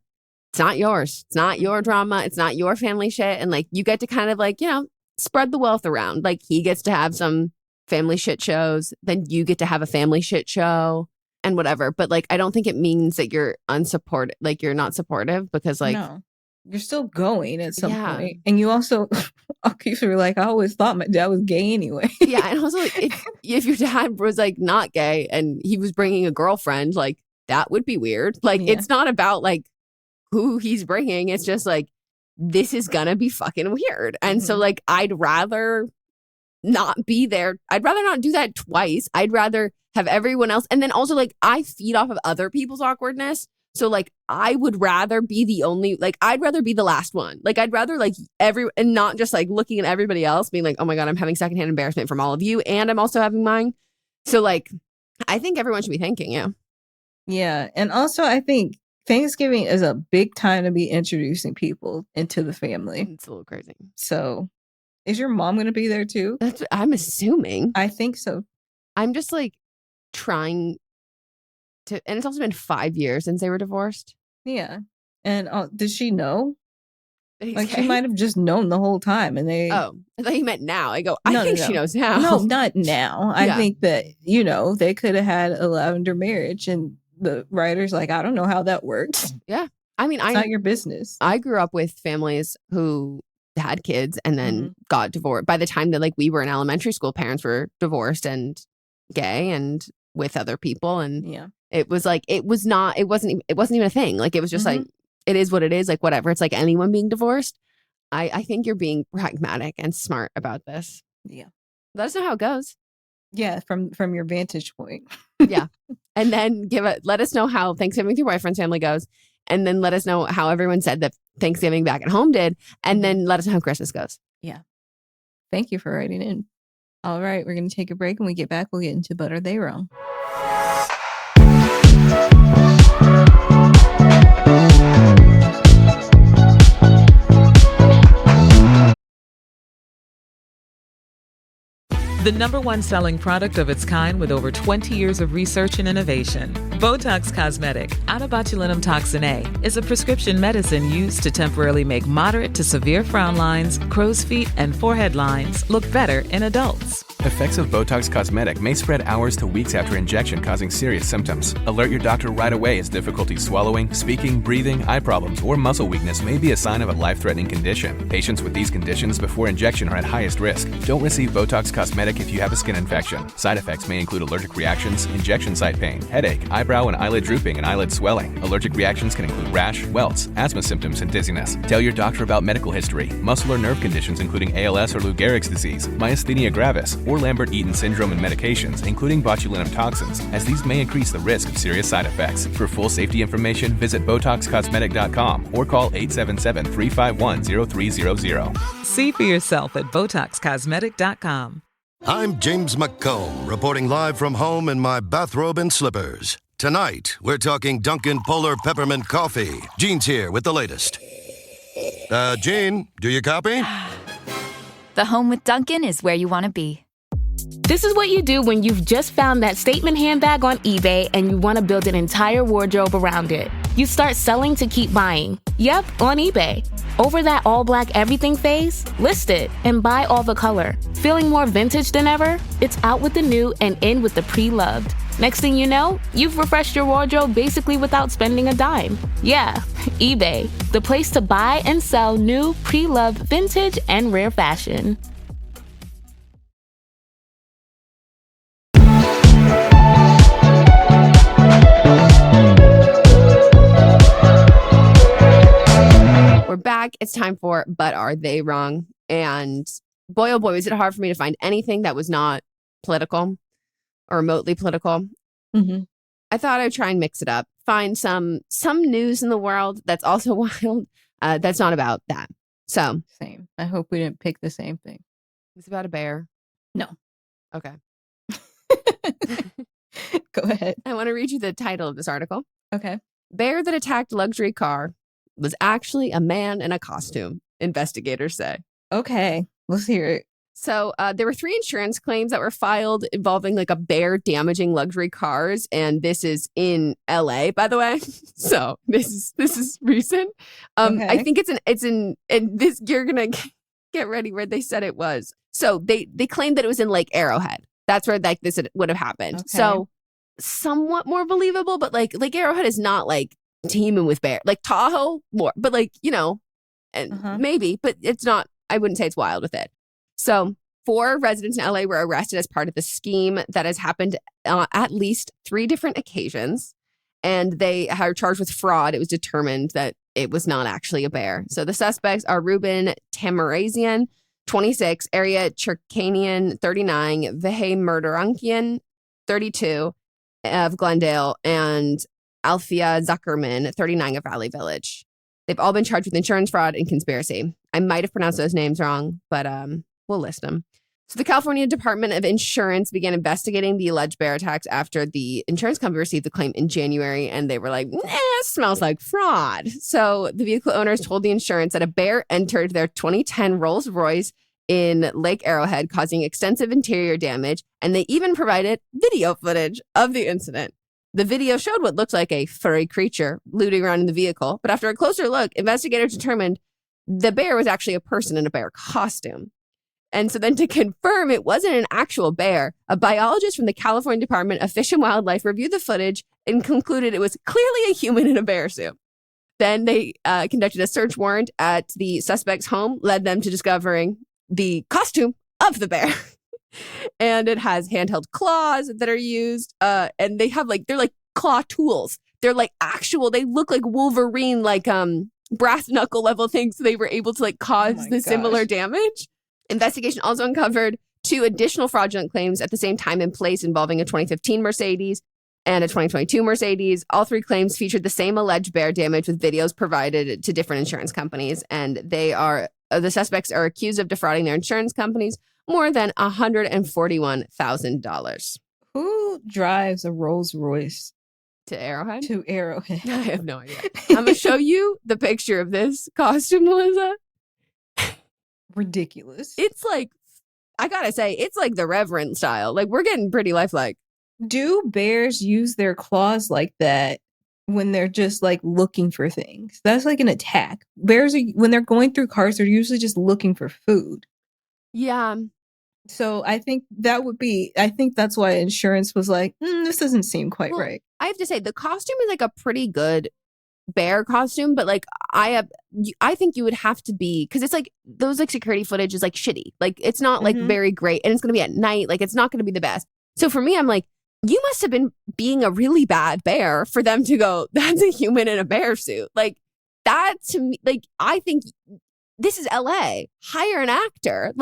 It's not yours. It's not your drama. It's not your family shit. And like you get to kind of like, you know, spread the wealth around. Like he gets to have some family shit shows, then you get to have a family shit show and whatever. But like I don't think it means that you're unsupported, like you're not supportive, because like no, you're still going at some point. And you also were like, I always thought my dad was gay anyway. Yeah. And also like, if your dad was like not gay and he was bringing a girlfriend, like that would be weird. Like it's not about like who he's bringing. It's just like, this is gonna be fucking weird. And so like, I'd rather not be there. I'd rather not do that twice. I'd rather have everyone else. And then also like, I feed off of other people's awkwardness. So like, I would rather be the only, like, I'd rather be the last one. Like, I'd rather like and not just like looking at everybody else being like, oh my God, I'm having secondhand embarrassment from all of you. And I'm also having mine. So like, I think everyone should be thanking you. Yeah. And also I think Thanksgiving is a big time to be introducing people into the family. It's a little crazy. So is your mom going to be there too? That's what I'm assuming. I think so. I'm just like trying to, and it's also been 5 years since they were divorced. Yeah. And did she know? Like Okay. she might have just known the whole time, and they. Oh, I thought you meant now. I go, I think she knows now. No, not now. Yeah. I think that, you know, they could have had a lavender marriage, and the writer's like, I don't know how that works. Yeah. I mean, It's not your business. I grew up with families who had kids and then got divorced. By the time that like we were in elementary school, parents were divorced and gay and with other people. And Yeah. it was like, it wasn't even a thing. Like, it was just like, it is what it is. Like, whatever. It's like anyone being divorced. I think you're being pragmatic and smart about this. Yeah. Let us know how it goes. Yeah. From your vantage point. Yeah. And then let us know how Thanksgiving with your boyfriend's family goes. And then let us know how everyone said that Thanksgiving back at home did. And then let us know how Christmas goes. Yeah. Thank you for writing in. All right. We're going to take a break. When we get back, we'll get into But Are They Wrong? The #1 selling product of its kind with over 20 years of research and innovation. Botox Cosmetic, out of botulinum toxin A, is a prescription medicine used to temporarily make moderate to severe frown lines, crow's feet, and forehead lines look better in adults. Effects of Botox Cosmetic may spread hours to weeks after injection, causing serious symptoms. Alert your doctor right away as difficulty swallowing, speaking, breathing, eye problems, or muscle weakness may be a sign of a life-threatening condition. Patients with these conditions before injection are at highest risk. Don't receive Botox Cosmetic if you have a skin infection. Side effects may include allergic reactions, injection site pain, headache, eyebrow and eyelid drooping, and eyelid swelling. Allergic reactions can include rash, welts, asthma symptoms, and dizziness. Tell your doctor about medical history, muscle or nerve conditions including ALS or Lou Gehrig's disease, myasthenia gravis, or Lambert-Eaton syndrome and medications, including botulinum toxins, as these may increase the risk of serious side effects. For full safety information, visit BotoxCosmetic.com or call 877-351-0300. See for yourself at BotoxCosmetic.com. I'm James McComb, reporting live from home in my bathrobe and slippers. Tonight, we're talking Dunkin' Polar Peppermint Coffee. Gene's here with the latest. Gene, do you copy? The home with Dunkin' is where you want to be. This is what you do when you've just found that statement handbag on eBay and you want to build an entire wardrobe around it. You start selling to keep buying. Yep, on eBay. Over that all-black everything phase? List it and buy all the color. Feeling more vintage than ever? It's out with the new and in with the pre-loved. Next thing you know, you've refreshed your wardrobe basically without spending a dime. Yeah, eBay, the place to buy and sell new, pre-loved, vintage, and rare fashion. back. It's time for But Are They Wrong? And boy, oh boy, was it hard for me to find anything that was not political or remotely political. Mm-hmm. I thought I'd try and mix it up. Find some news in the world that's also wild. That's not about that. So same. I hope we didn't pick the same thing. It's about a bear. No. Okay. Go ahead. I want to read you the title of this article. Okay. Bear that attacked luxury car was actually a man in a costume, investigators say. Okay. Let's hear it. So there were 3 insurance claims that were filed involving like a bear damaging luxury cars. And this is in LA, by the way. So this is recent. Okay. I think it's in this, you're going to get ready where they said it was. So they claimed that it was in Lake Arrowhead. That's where like this would have happened. Okay. So somewhat more believable, but like Lake Arrowhead is not like teeming with bear. Like Tahoe more, but like, you know, and maybe, but it's not, I wouldn't say it's wild with it. So 4 residents in LA were arrested as part of the scheme that has happened at least 3 different occasions. And they are charged with fraud. It was determined that it was not actually a bear. So the suspects are Ruben Tamrazian, 26, Ararat Chirkinian, 39, Vahe Muradkhanyan, 32 of Glendale, and Alfiya Zuckerman, 39 of Valley Village. They've all been charged with insurance fraud and conspiracy. I might have pronounced those names wrong, but we'll list them. So the California Department of Insurance began investigating the alleged bear attacks after the insurance company received the claim in January, and they were like, it smells like fraud. So the vehicle owners told the insurance that a bear entered their 2010 Rolls-Royce in Lake Arrowhead, causing extensive interior damage, and they even provided video footage of the incident. The video showed what looked like a furry creature looting around in the vehicle, but after a closer look, investigators determined the bear was actually a person in a bear costume. And so then to confirm it wasn't an actual bear, a biologist from the California Department of Fish and Wildlife reviewed the footage and concluded it was clearly a human in a bear suit. Then they conducted a search warrant at the suspect's home, led them to discovering the costume of the bear. And it has handheld claws that are used. And they have they're like claw tools. They're like actual, they look like Wolverine, like brass knuckle level things. So they were able to cause the similar damage. Investigation also uncovered 2 additional fraudulent claims at the same time and place involving a 2015 Mercedes and a 2022 Mercedes. All 3 claims featured the same alleged bear damage with videos provided to different insurance companies. And the suspects are accused of defrauding their insurance companies more than $141,000. Who drives a Rolls Royce to Arrowhead? To Arrowhead. I have no idea. I'm going to show you the picture of this costume, Melissa. Ridiculous. It's like, I gotta say, it's like the Reverend style. Like, we're getting pretty lifelike. Do bears use their claws like that when they're just looking for things? That's like an attack. Bears, when they're going through cars, they're usually just looking for food. Yeah. So I think that's why insurance was like, this doesn't seem quite right. I have to say, the costume is a pretty good bear costume, but I think you would have to be, because it's those security footage is shitty. It's not very great, and it's gonna be at night. It's not gonna be the best. So for me, I'm you must have been being a really bad bear for them to go, that's a human in a bear suit. That to me, I think this is LA. Hire an actor.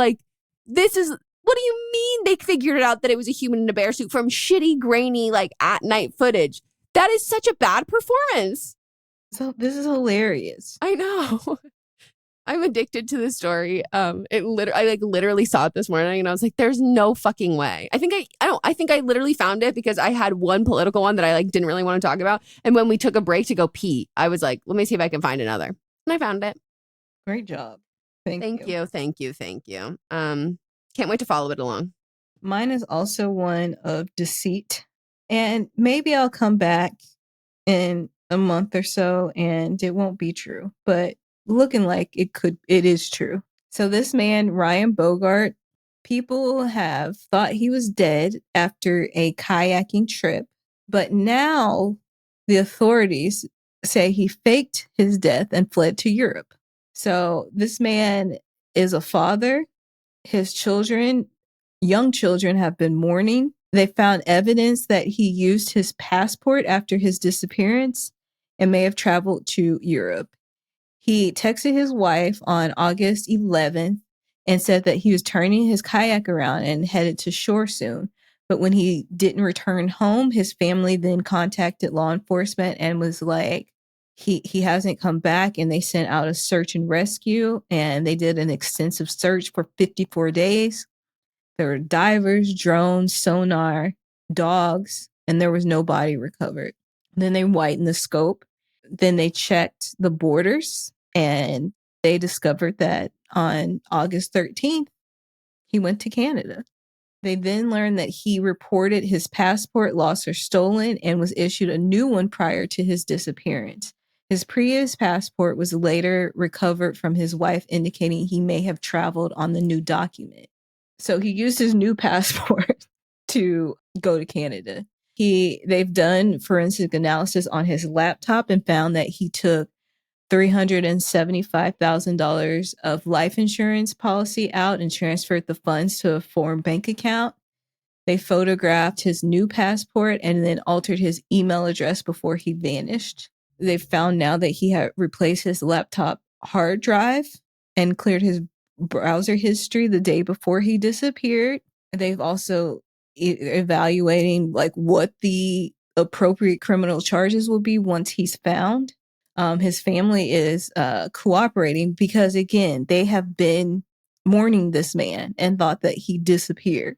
This is, what do you mean they figured it out that it was a human in a bear suit from shitty, grainy, at night footage? That is such a bad performance. So this is hilarious. I know. I'm addicted to this story. I literally saw it this morning and I was like, there's no fucking way. I think I literally found it because I had one political one that I didn't really want to talk about. And when we took a break to go pee, I was like, let me see if I can find another. And I found it. Great job. Thank you. Can't wait to follow it along. Mine is also one of deceit. And maybe I'll come back in a month or so and it won't be true, but looking like it is true. So this man, Ryan Borgwardt, people have thought he was dead after a kayaking trip, but now the authorities say he faked his death and fled to Europe. So this man is a father. His young children have been mourning. They found evidence that he used his passport after his disappearance and may have traveled to Europe. He texted his wife on August 11th and said that he was turning his kayak around and headed to shore soon. But when he didn't return home, his family then contacted law enforcement and was like, he hasn't come back. And they sent out a search and rescue, and they did an extensive search for 54 days. There were divers, drones, sonar, dogs, and there was no body recovered. Then they widened the scope. Then they checked the borders, and they discovered that on August 13th, he went to Canada. They then learned that he reported his passport lost or stolen and was issued a new one prior to his disappearance. His previous passport was later recovered from his wife, indicating he may have traveled on the new document. So he used his new passport to go to Canada. They've done forensic analysis on his laptop and found that he took $375,000 of life insurance policy out and transferred the funds to a foreign bank account. They photographed his new passport and then altered his email address before he vanished. They found now that he had replaced his laptop hard drive and cleared his browser history the day before he disappeared. They've also evaluating like what the appropriate criminal charges will be once he's found. His family is cooperating because, again, they have been mourning this man and thought that he disappeared.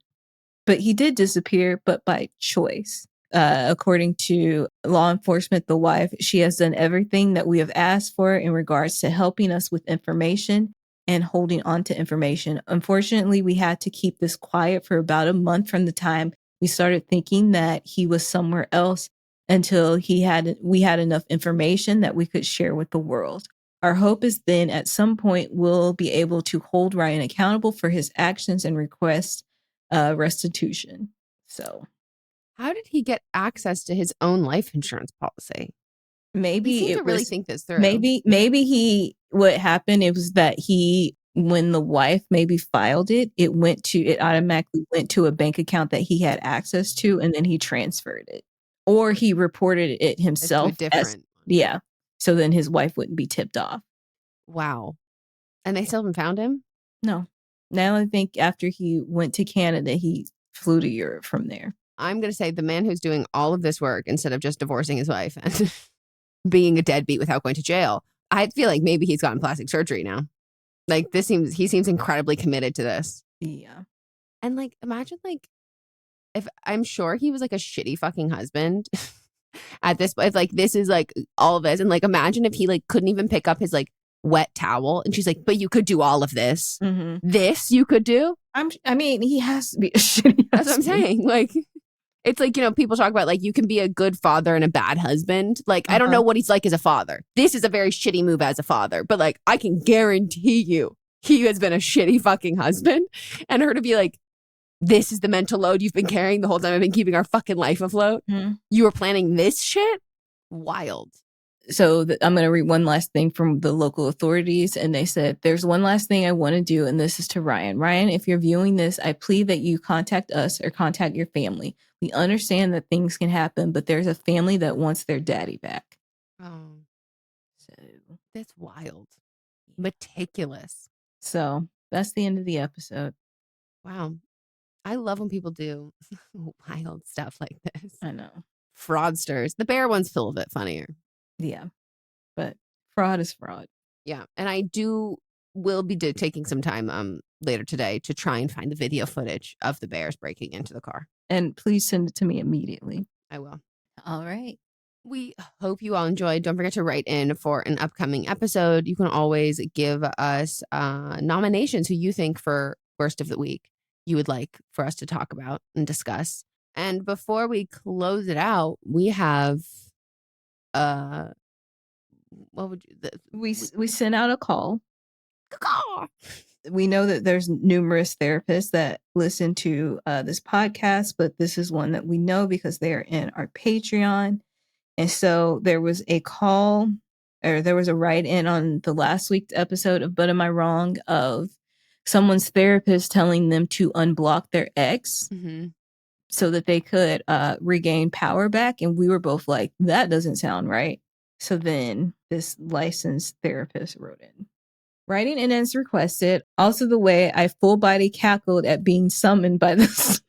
But he did disappear, but by choice. According to law enforcement, the wife, she has done everything that we have asked for in regards to helping us with information and holding on to information. Unfortunately, we had to keep this quiet for about a month from the time we started thinking that he was somewhere else until we had enough information that we could share with the world. Our hope is then at some point we'll be able to hold Ryan accountable for his actions and request restitution. So, how did he get access to his own life insurance policy? Maybe it really think this through. Maybe what happened, it was that when the wife maybe filed it, it automatically went to a bank account that he had access to, and then he transferred it. Or he reported it himself. Yeah. So then his wife wouldn't be tipped off. Wow. And they still haven't found him? No. Now I think after he went to Canada, he flew to Europe from there. I'm going to say the man who's doing all of this work instead of just divorcing his wife and being a deadbeat without going to jail, I feel like maybe he's gotten plastic surgery now. Like he seems incredibly committed to this. Yeah. And like, imagine like, if I'm sure he was like a shitty fucking husband at this point, like this is like all of this. And like, imagine if he like couldn't even pick up his like wet towel and she's like, but you could do all of this. Mm-hmm. This you could do. I mean, he has to be a shitty husband. That's what I'm saying. Like, it's like, people talk about like, you can be a good father and a bad husband. Like, I don't know what he's like as a father. This is a very shitty move as a father, but like, I can guarantee you he has been a shitty fucking husband. And her to be like, this is the mental load you've been carrying the whole time I've been keeping our fucking life afloat. Mm-hmm. You were planning this shit? Wild. So I'm going to read one last thing from the local authorities. And they said, there's one last thing I want to do. And this is to Ryan. Ryan, if you're viewing this, I plead that you contact us or contact your family. We understand that things can happen, but there's a family that wants their daddy back. Oh, so that's wild. Meticulous. So that's the end of the episode. Wow. I love when people do wild stuff like this. I know. Fraudsters. The bear one's feel a bit funnier. Yeah. But fraud is fraud. Yeah. And I will be taking some time later today to try and find the video footage of the bears breaking into the car. And please send it to me immediately. I will. All right. We hope you all enjoyed. Don't forget to write in for an upcoming episode. You can always give us nominations who you think for worst of the week you would like for us to talk about and discuss. And before we close it out, we have what would you we sent out a call. We know that there's numerous therapists that listen to this podcast, but this is one that we know because they are in our Patreon. And so there was a call, or there was a write-in on the last week's episode of But Am I Wrong, of someone's therapist telling them to unblock their ex so that they could regain power back. And we were both like, that doesn't sound right. So then this licensed therapist wrote in. Writing in as requested. Also the way I full body cackled at being summoned by the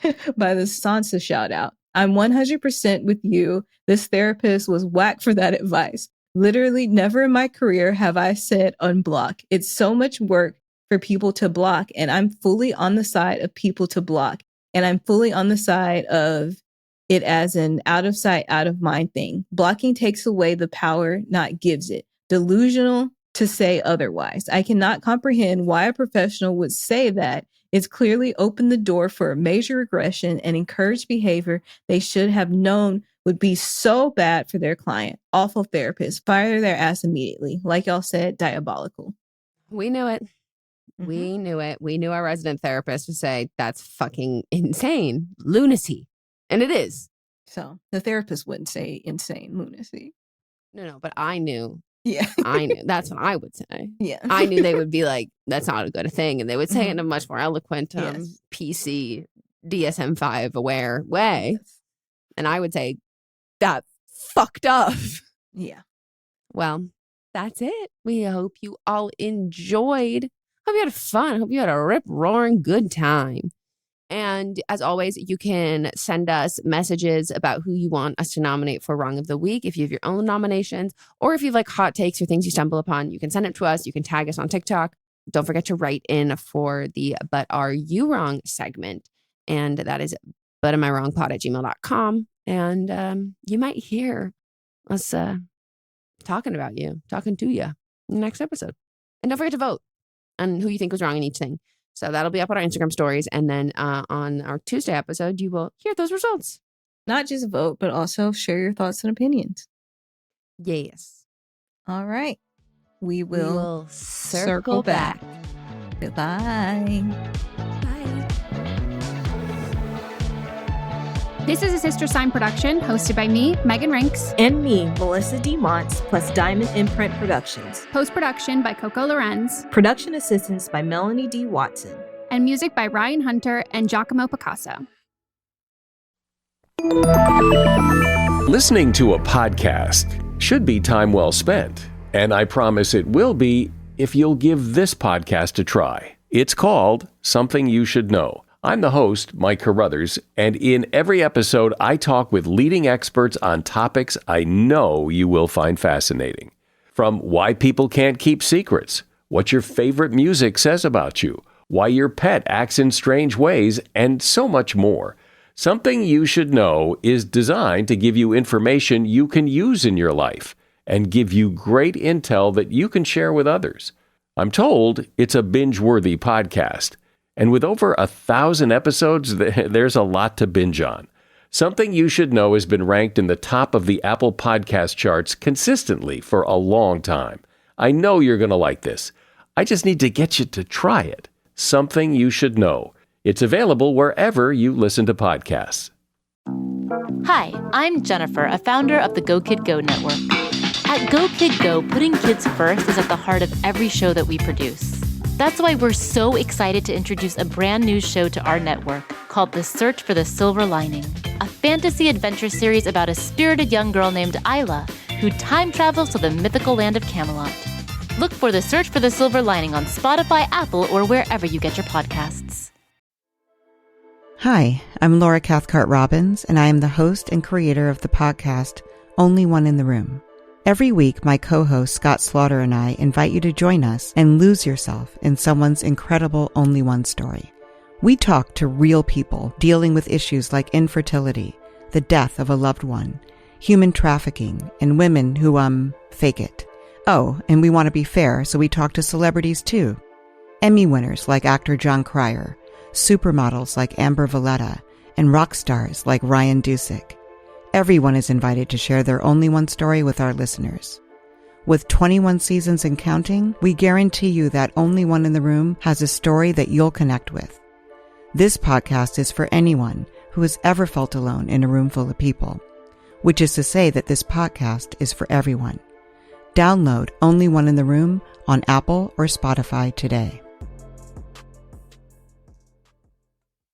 Sansa shout out. I'm 100% with you. This therapist was whack for that advice. Literally never in my career have I said unblock. It's so much work for people to block, and I'm fully on the side of people to block. And I'm fully on the side of it as an out of sight, out of mind thing. Blocking takes away the power, not gives it. Delusional to say otherwise. I cannot comprehend why a professional would say that. It's clearly opened the door for a major regression and encouraged behavior they should have known would be so bad for their client. Awful therapist. Fire their ass immediately. Like y'all said, diabolical. We knew it. We knew it. We knew our resident therapist would say, that's fucking insane. Lunacy. And it is. So the therapist wouldn't say insane lunacy. No, but I knew. Yeah. I knew. That's what I would say. Yeah. I knew they would be like, that's not a good thing. And they would say it in a much more eloquent, Yes. PC, DSM-5 aware way. Yes. And I would say, that's fucked up. Yeah. Well, that's it. We hope you all enjoyed. Hope you had fun. Hope you had a rip-roaring good time. And as always, you can send us messages about who you want us to nominate for Wrong of the Week. If you have your own nominations, or if you have like hot takes or things you stumble upon, you can send it to us. You can tag us on TikTok. Don't forget to write in for the But Are You Wrong segment. And that is butamiwrongpod@gmail.com. And you might hear us talking about you, talking to you in the next episode. And don't forget to vote on who you think was wrong in each thing. So that'll be up on our Instagram stories. And then on our Tuesday episode, you will hear those results. Not just vote, but also share your thoughts and opinions. Yes. All right. We will circle back. Goodbye. This is a Sister Sign production hosted by me, Megan Rinks. And me, Melissa D. Montz, plus Diamond Imprint Productions. Post-production by Coco Lorenz. Production assistance by Melanie D. Watson. And music by Ryan Hunter and Giacomo Picasso. Listening to a podcast should be time well spent. And I promise it will be if you'll give this podcast a try. It's called Something You Should Know. I'm the host, Mike Carruthers, and in every episode, I talk with leading experts on topics I know you will find fascinating. From why people can't keep secrets, what your favorite music says about you, why your pet acts in strange ways, and so much more. Something You Should Know is designed to give you information you can use in your life and give you great intel that you can share with others. I'm told it's a binge-worthy podcast. And with over 1,000 episodes, there's a lot to binge on. Something You Should Know has been ranked in the top of the Apple Podcast charts consistently for a long time. I know you're going to like this. I just need to get you to try it. Something You Should Know. It's available wherever you listen to podcasts. Hi, I'm Jennifer, a founder of the Go Kid Go network. At Go Kid Go, putting kids first is at the heart of every show that we produce. That's why we're so excited to introduce a brand new show to our network called The Search for the Silver Lining, a fantasy adventure series about a spirited young girl named Isla who time travels to the mythical land of Camelot. Look for The Search for the Silver Lining on Spotify, Apple, or wherever you get your podcasts. Hi, I'm Laura Cathcart-Robbins, and I am the host and creator of the podcast Only One in the Room. Every week, my co-host Scott Slaughter and I invite you to join us and lose yourself in someone's incredible only one story. We talk to real people dealing with issues like infertility, the death of a loved one, human trafficking, and women who, fake it. Oh, and we want to be fair, so we talk to celebrities too. Emmy winners like actor John Cryer, supermodels like Amber Valletta, and rock stars like Ryan Dusick. Everyone is invited to share their only one story with our listeners. With 21 seasons and counting, we guarantee you that Only One in the Room has a story that you'll connect with. This podcast is for anyone who has ever felt alone in a room full of people, which is to say that this podcast is for everyone. Download Only One in the Room on Apple or Spotify today.